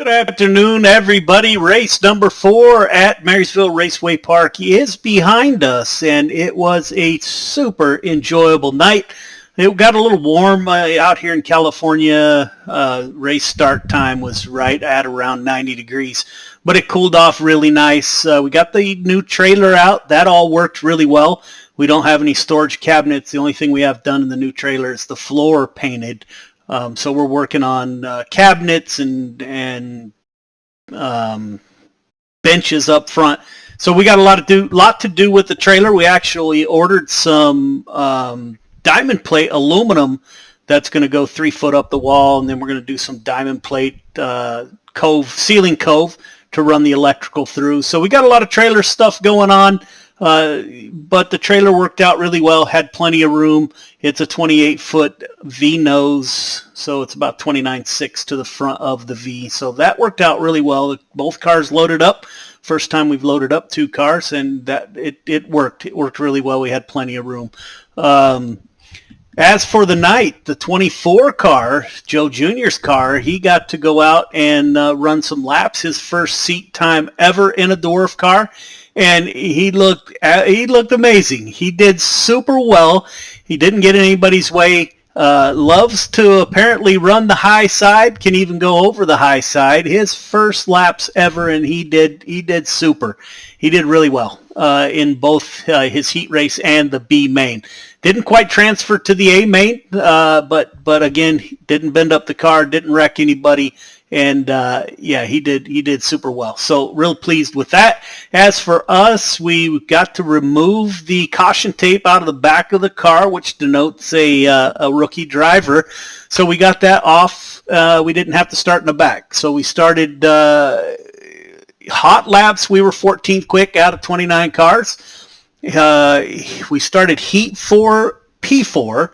Afternoon, everybody. Race number 4 at Marysville Raceway Park is behind us, and it was a super enjoyable night. It got a little warm out here in California. Race start time was right at around 90 degrees, but it cooled off really nice. We got the new trailer out. That all worked really well. We don't have any storage cabinets. The only thing we have done in the new trailer is the floor painted. So we're working on cabinets and benches up front. So we got a lot to do with the trailer. We actually ordered some diamond plate aluminum that's going to go 3 foot up the wall, and then we're going to do some diamond plate ceiling cove to run the electrical through. So we got a lot of trailer stuff going on. But the trailer worked out really well, had plenty of room. It's a 28-foot V-nose, so it's about 29.6 to the front of the V. So that worked out really well. Both cars loaded up. First time we've loaded up 2 cars, and that it worked. It worked really well. We had plenty of room. As for the night, the 24 car, Joe Jr.'s car, he got to go out and run some laps. His first seat time ever in a dwarf car. And he looked amazing. He did super well. He didn't get in anybody's way. Loves to apparently run the high side. Can even go over the high side. His first laps ever, and he did super. He did really well in both his heat race and the B main. Didn't quite transfer to the A main, but again, didn't bend up the car. Didn't wreck anybody. And yeah, he did super well. So real pleased with that. As for us, we got to remove the caution tape out of the back of the car, which denotes a rookie driver. So we got that off. We didn't have to start in the back. So we started hot laps. We were 14th quick out of 29 cars. We started heat 4 P4.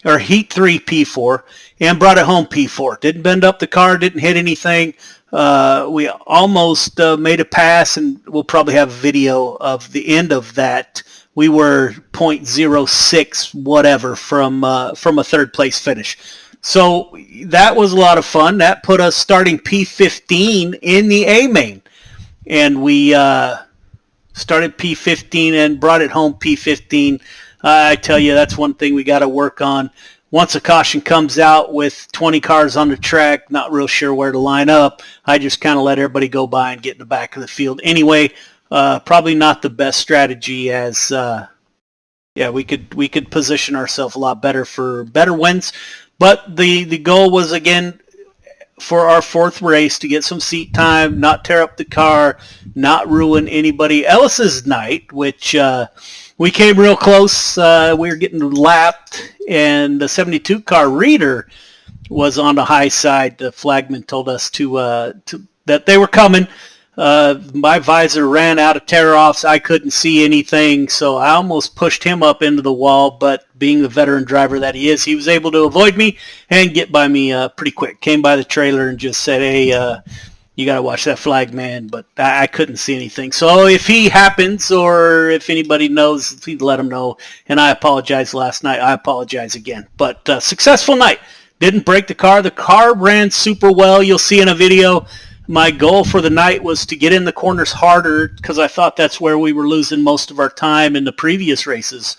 Or heat 3 P4, and brought it home P4. Didn't bend up the car, didn't hit anything. We almost made a pass, and we'll probably have video of the end of that. We were 0.06 whatever from a third place finish. So that was a lot of fun. That put us starting P15 in the A main, and we started P15 and brought it home P15. I tell you, that's one thing we got to work on. Once a caution comes out with 20 cars on the track, not real sure where to line up, I just kind of let everybody go by and get in the back of the field. Anyway, probably not the best strategy, as yeah, we could position ourselves a lot better for better wins. But the goal was, again, for our 4th race, to get some seat time, not tear up the car, not ruin anybody else's night, which we came real close. We were getting lapped, and the 72 car Reader was on the high side. The flagman told us that they were coming. My visor ran out of tear-offs. I couldn't see anything, so I almost pushed him up into the wall, but being the veteran driver that he is, he was able to avoid me and get by me pretty quick. Came by the trailer and just said, hey, you got to watch that flag, man, but I couldn't see anything. So if he happens, or if anybody knows, please let him know. And I apologize last night. I apologize again. But successful night. Didn't break the car. The car ran super well. You'll see in a video. My goal for the night was to get in the corners harder, because I thought that's where we were losing most of our time in the previous races.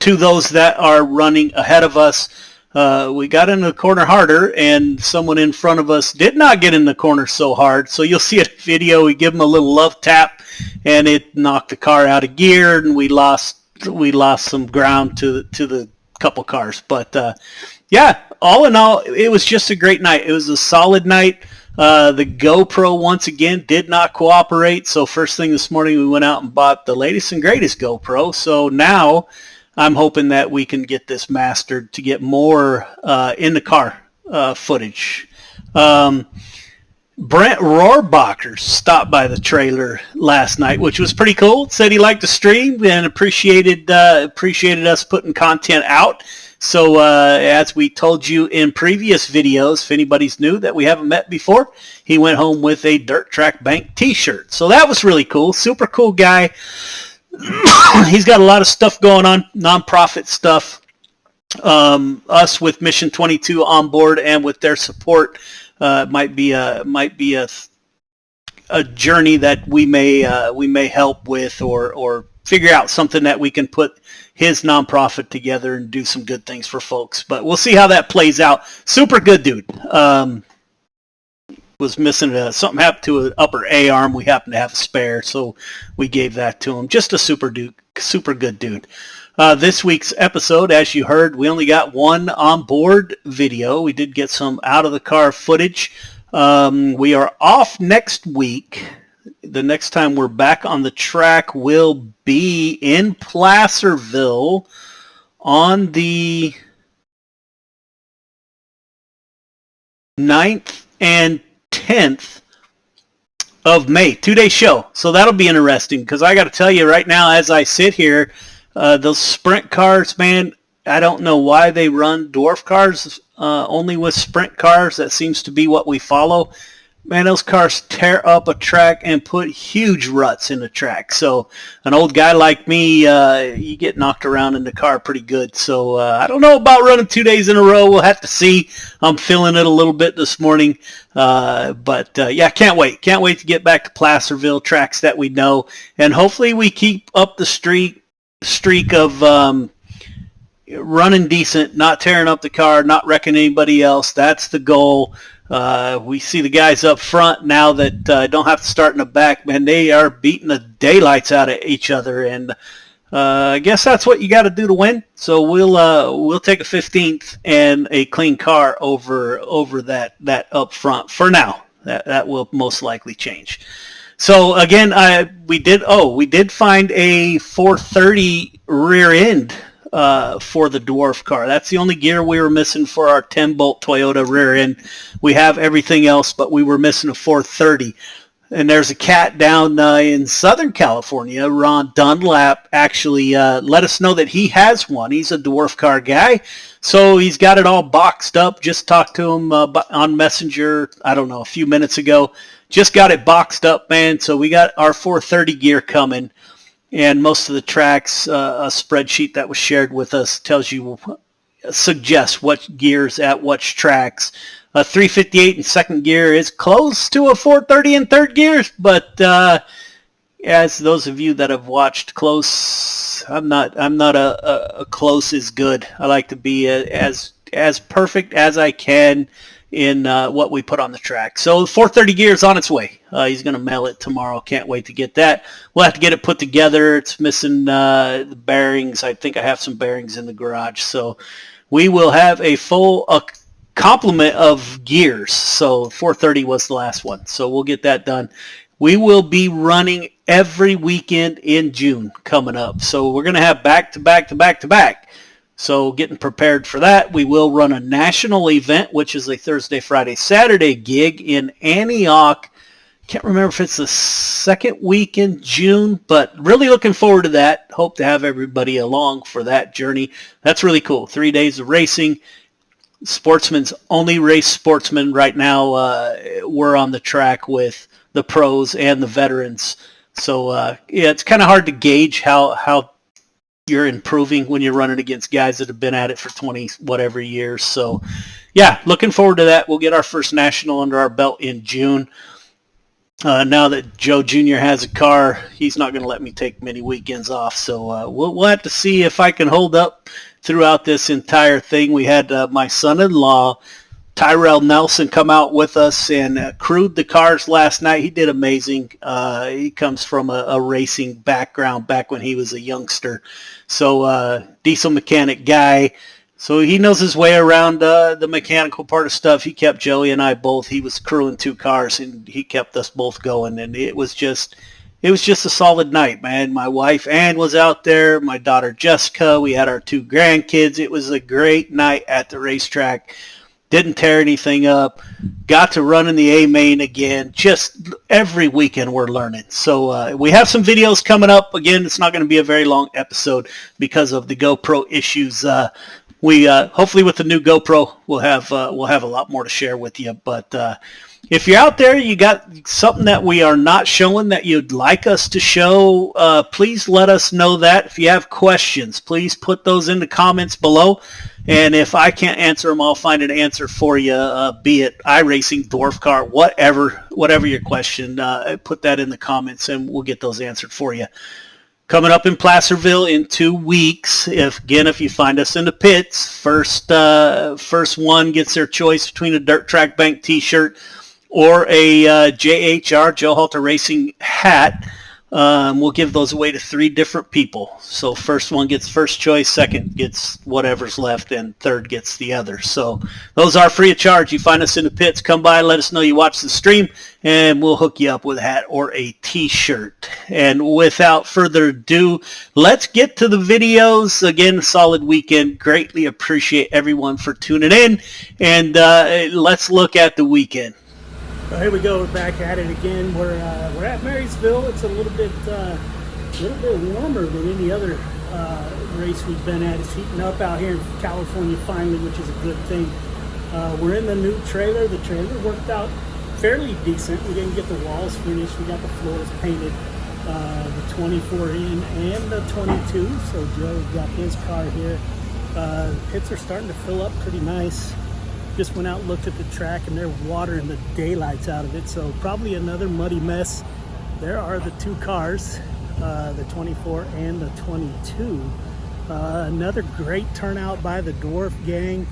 To those that are running ahead of us, we got in the corner harder, and someone in front of us did not get in the corner so hard. So you'll see a video. We give them a little love tap, and it knocked the car out of gear, and we lost some ground to the couple cars. But yeah, all in all, it was just a great night. It was a solid night. The GoPro, once again, did not cooperate. So first thing this morning, we went out and bought the latest and greatest GoPro. So now I'm hoping that we can get this mastered to get more in the car footage. Brent Rohrbacher stopped by the trailer last night, which was pretty cool. Said he liked the stream and appreciated us putting content out. So as we told you in previous videos, if anybody's new that we haven't met before, he went home with a Dirt Track Bank t-shirt. So that was really cool. Super cool guy. He's got a lot of stuff going on, nonprofit stuff. Us with Mission 22 on board and with their support, might be a journey that we may help with, or figure out something that we can put his nonprofit together and do some good things for folks. But we'll see how that plays out. Super good dude. Was missing something happened to an upper A arm. We happened to have a spare, so we gave that to him. Just a super good dude. This week's episode, as you heard, we only got one onboard video. We did get some out of the car footage. We are off next week. The next time we're back on the track will be in Placerville on the 9th and 10th of May. 2-day show. So that'll be interesting, because I got to tell you right now, as I sit here, those sprint cars, man, I don't know why they run dwarf cars only with sprint cars. That seems to be what we follow. Man, those cars tear up a track and put huge ruts in the track. So an old guy like me, you get knocked around in the car pretty good. So I don't know about running 2 days in a row. We'll have to see. I'm feeling it a little bit this morning. But yeah, can't wait. Can't wait to get back to Placerville, tracks that we know. And hopefully we keep up the streak of running decent, not tearing up the car, not wrecking anybody else. That's the goal. We see the guys up front now that don't have to start in the back. Man, they are beating the daylights out of each other, and I guess that's what you got to do to win. So we'll take a 15th and a clean car over that up front for now. That will most likely change. So again, we did find a 430 rear end for the dwarf car. That's the only gear we were missing for our 10-bolt Toyota rear end. We have everything else, but we were missing a 430. And there's a cat down in Southern California, Ron Dunlap, actually let us know that he has one. He's a dwarf car guy, so he's got it all boxed up. Just talked to him on Messenger, I don't know, a few minutes ago. Just got it boxed up, man. So we got our 430 gear coming. And most of the tracks, a spreadsheet that was shared with us suggests what gears at which tracks. A 358 in second gear is close to a 430 in third gear, but as those of you that have watched close, I'm not a close is good. I like to be as perfect as I can in what we put on the track. So 430 gear is on its way. He's going to mail it tomorrow. Can't wait to get that. We'll have to get it put together. It's missing the bearings. I think I have some bearings in the garage. So we will have a full complement of gears. So 430 was the last one. So we'll get that done. We will be running every weekend in June coming up. So we're going to have back to back to back to back. So getting prepared for that, we will run a national event, which is a Thursday, Friday, Saturday gig in Antioch. Can't remember if it's the second week in June, but really looking forward to that. Hope to have everybody along for that journey. That's really cool. 3 days of racing. Sportsman's only race sportsman right now. We're on the track with the pros and the veterans. So yeah, it's kind of hard to gauge how you're improving when you're running against guys that have been at it for 20 whatever years. So yeah, looking forward to that. We'll get our first national under our belt in June. Now that Joe Jr. has a car, he's not going to let me take many weekends off. So we'll have to see if I can hold up throughout this entire thing. We had my son-in-law, Tyrell Nelson, come out with us and crewed the cars last night. He did amazing. He comes from a racing background back when he was a youngster. So diesel mechanic guy. So he knows his way around the mechanical part of stuff. He kept Joey and I both. He was crewing 2 cars, and he kept us both going. And it was just a solid night, man. My wife Ann was out there. My daughter Jessica. We had our 2 grandkids. It was a great night at the racetrack. Didn't tear anything up. Got to run in the A-main again. Just every weekend we're learning. So we have some videos coming up. Again, it's not going to be a very long episode because of the GoPro issues. We hopefully with the new GoPro we'll have a lot more to share with you. But if you're out there, you got something that we are not showing that you'd like us to show, please let us know that. If you have questions, please put those in the comments below. And if I can't answer them, I'll find an answer for you, be it iRacing, dwarf car, whatever your question, put that in the comments and we'll get those answered for you. Coming up in Placerville in 2 weeks. If you find us in the pits, first one gets their choice between a Dirt Track Bank t-shirt or a JHR, Joe Halter Racing hat. We'll give those away to 3 different people. So first one gets first choice, second gets whatever's left, and third gets the other. So those are free of charge. You find us in the pits, come by, let us know you watch the stream, and we'll hook you up with a hat or a t-shirt. And without further ado, let's get to the videos. Again, a solid weekend. Greatly appreciate everyone for tuning in, and let's look at the weekend. Well, here we go. We're back at it again. We're at Marysville. It's a little bit warmer than any other race we've been at. It's heating up out here in California finally, which is a good thing. We're in the new trailer. The trailer worked out fairly decent. We didn't get the walls finished. We got the floors painted, the 24 in and the 22. So Joe got his car here. The pits are starting to fill up pretty nice. Just went out and looked at the track and they're watering the daylights out of it, so probably another muddy mess. There are the 2 cars, the 24 and the 22. Another great turnout by the Dwarf gang.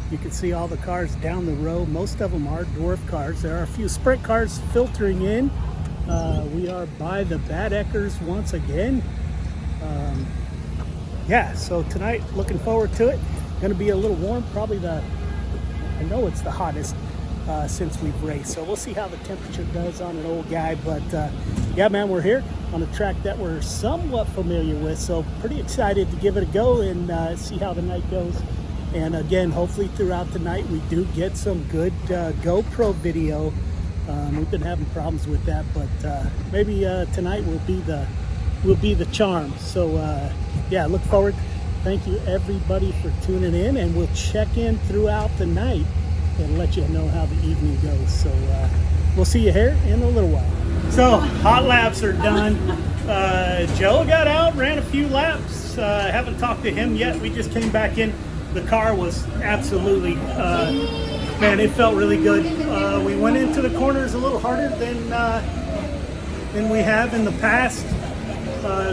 You can see all the cars down the row. Most of them are Dwarf cars. There are a few sprint cars filtering in. We are by the Badeckers once again. Yeah, so tonight, looking forward to it. Going to be a little warm, probably I know it's the hottest since we've raced, so we'll see how the temperature does on an old guy. But yeah, man, we're here on a track that we're somewhat familiar with, so pretty excited to give it a go and see how the night goes. And again, hopefully throughout the night we do get some good GoPro video. We've been having problems with that, but maybe tonight will be the charm. So yeah, look forward. Thank you everybody for tuning in, and we'll check in throughout the night and let you know how the evening goes. So we'll see you here in a little while. So hot laps are done. Joe got out, ran a few laps. Haven't talked to him yet. We just came back in. The car was absolutely, man, it felt really good. We went into the corners a little harder than we have in the past.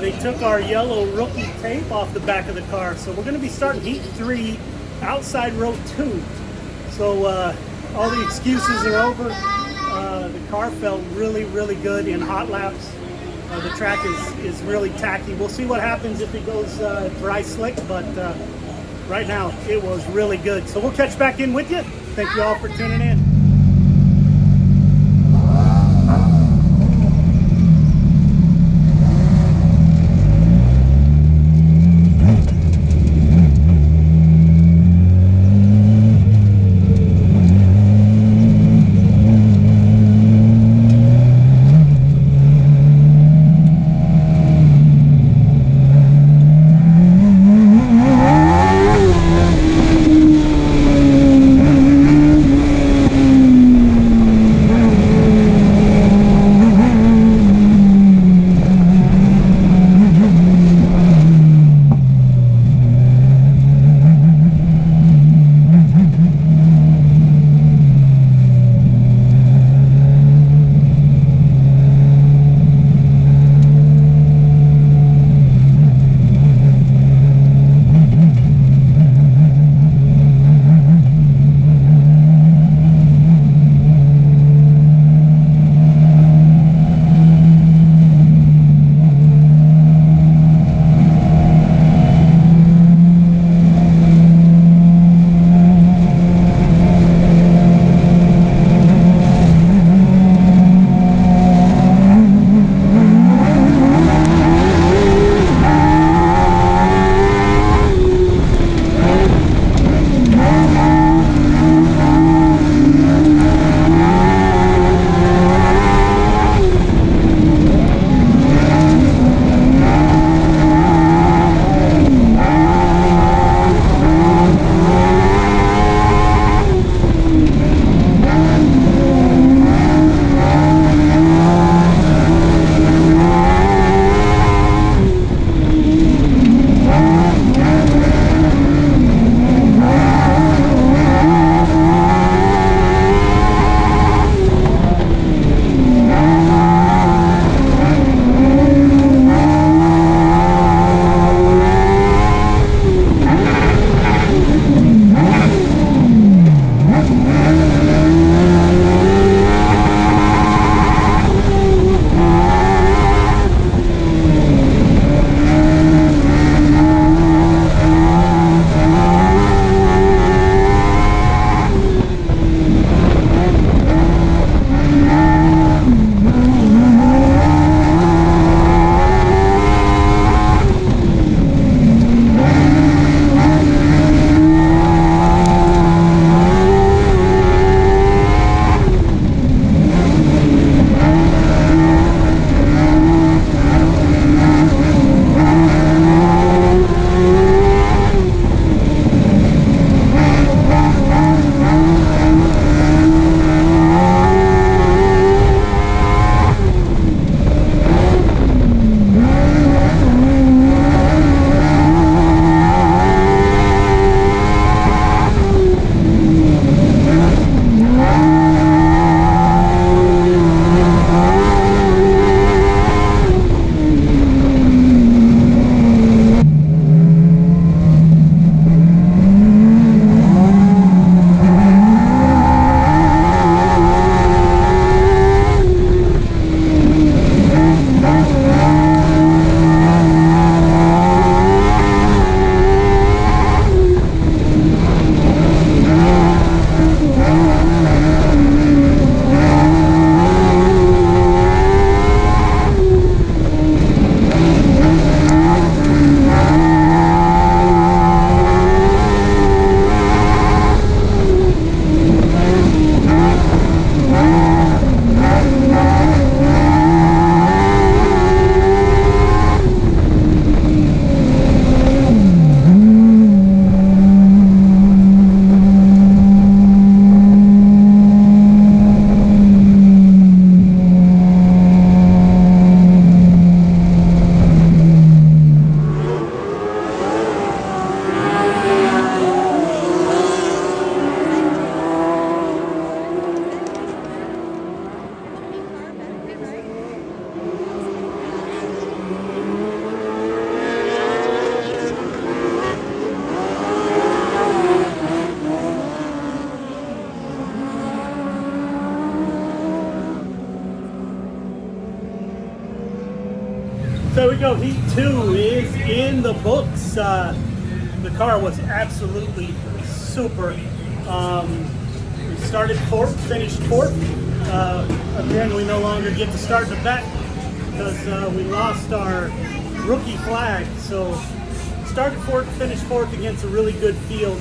They took our yellow rookie tape off the back of the car, so we're going to be starting heat 3 outside row 2. So all the excuses are over. The car felt really good in hot laps. The track is really tacky. We'll see what happens if it goes dry slick, but right now it was really good. So we'll catch back in with you. Thank you all for tuning in. we go. Heat 2 is in the books. The car was absolutely super. We started fourth, finished fourth. Again, we no longer get to start in the back because we lost our rookie flag. So started fourth, finished fourth against a really good field.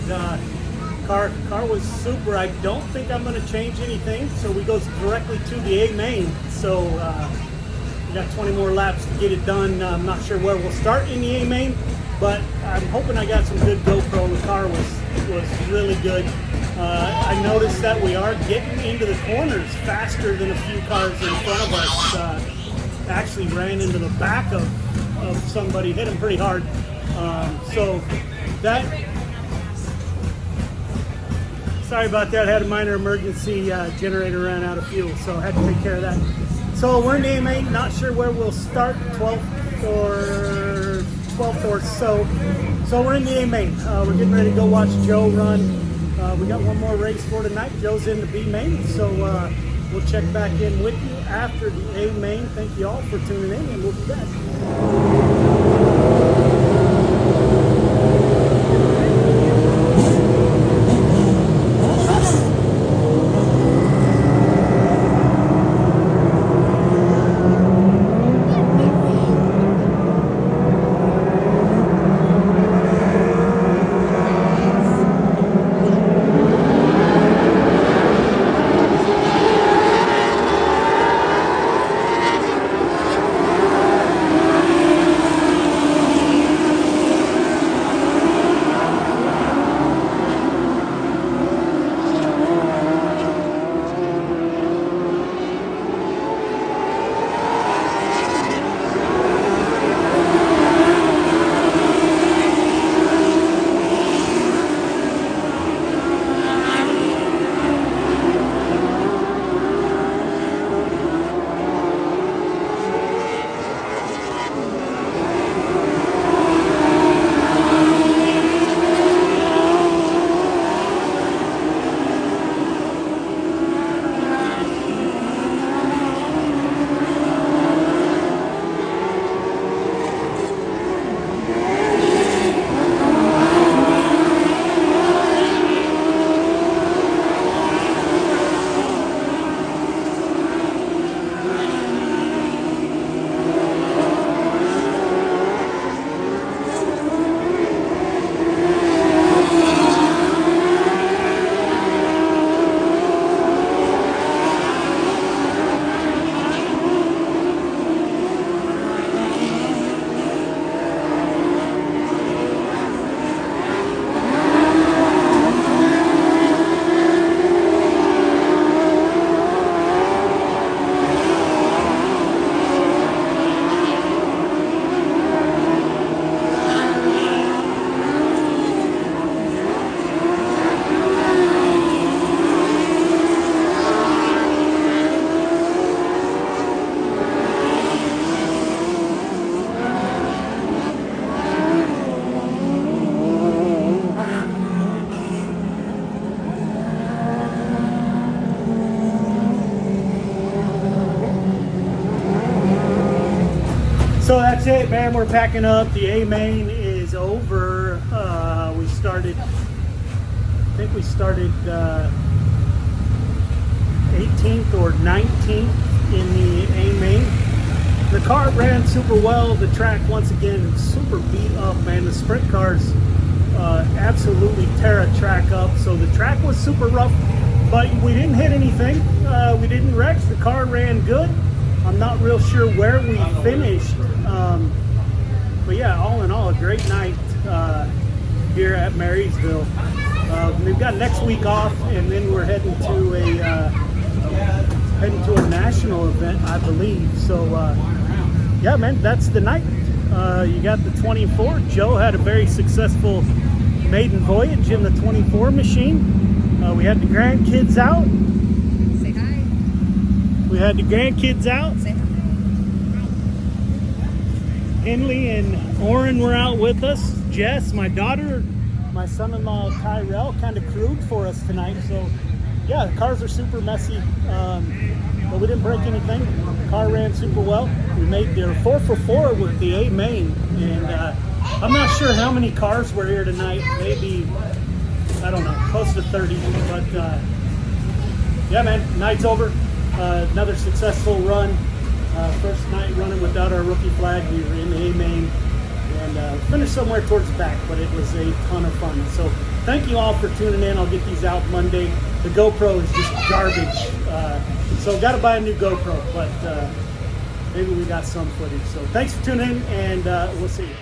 Car was super. I don't think I'm going to change anything. So we go directly to the A main. So we got 20 more laps to get it done. I'm not sure where we'll start in the A main, but I'm hoping I got some good GoPro. The car was really good. I noticed that we are getting into the corners faster than a few cars in front of us. Actually ran into the back of somebody, hit him pretty hard. So that, sorry about that, had a minor emergency, generator ran out of fuel, so I had to take care of that. So we're in the A-main, not sure where we'll start, 12th or so. So we're in the A-main. We're getting ready to go watch Joe run. We got one more race for tonight. Joe's in the B-main, so we'll check back in with you after the A-main. Thank you all for tuning in, and we'll be back. So that's it, man. We're packing up. The A-main is over. We started, I think we started 18th or 19th in the A-main. The car ran super well. The track, once again, super beat up, man. The sprint cars absolutely tear a track up. So the track was super rough, but we didn't hit anything. We didn't wreck. The car ran good. I'm not real sure where we finished. But yeah, all in all, a great night here at Marysville. We've got next week off, and then we're heading to a national event, I believe. So yeah, man, that's the night. You got the 24. Joe had a very successful maiden voyage in the 24 machine. We had the grandkids out. Say hi. We had the grandkids out. Say hi. Henley and Oren were out with us. Jess, my daughter, my son-in-law Tyrell kind of crewed for us tonight. So yeah, the cars are super messy. but we didn't break anything. Car ran super well. We made there 4 for 4 with the A main, and I'm not sure how many cars were here tonight. Maybe, I don't know, close to 30. But yeah, man, night's over. Another successful run. First night running without our rookie flag. We were in the A main and finished somewhere towards the back, but it was a ton of fun. So thank you all for tuning in. I'll get these out Monday. The GoPro is just garbage. So got to buy a new GoPro, but maybe we got some footage. So thanks for tuning in, and we'll see you.